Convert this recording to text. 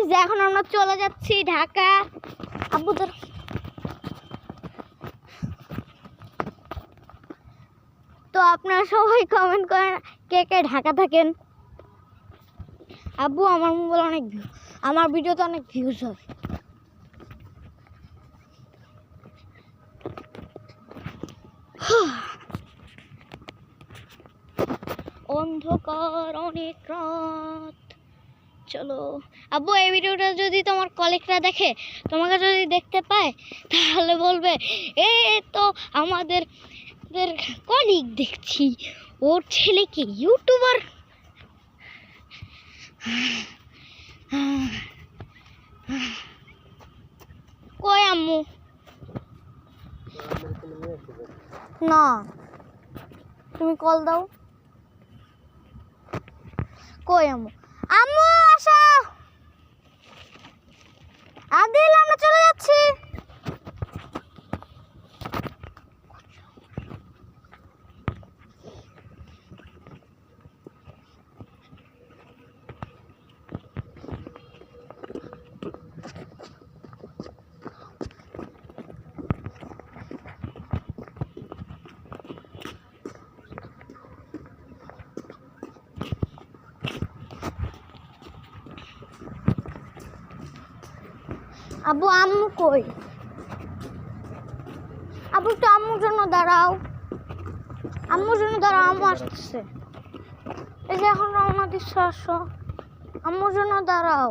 যে এখন আমরা চলে যাচ্ছি ঢাকা। আব্বু তোর তো আপনারা সবাই কমেন্ট করেন কে কে ঢাকা থাকেন। আব্বু আমার মোবাইল অনেক আমার ভিডিওতে অনেক ভিউজ হয়। অন্ধকার অনেক রাত। চলো আব্বু, এই ভিডিওটা যদি তোমার কলিগরা দেখে, তোমাকে যদি দেখতে পায়, তাহলে বলবে এ তো আমাদের কলিগ দেখছি, ওর ছেলে কি ইউটিউবার। কই আম্মু? না, তুমি কল দাও। কই আম্মু? আম্মু আসো, আদিল আমরা চলে যাচ্ছি। আব্বু আম্মু কই? আব্বু একটু আম্মুর জন্য দাঁড়াও, আম্মুর জন্য দাঁড়াও, আম্মু আসতেছে। এই যে এখন রওনা দিচ্ছে, আসো, আম্মুর জন্য দাঁড়াও।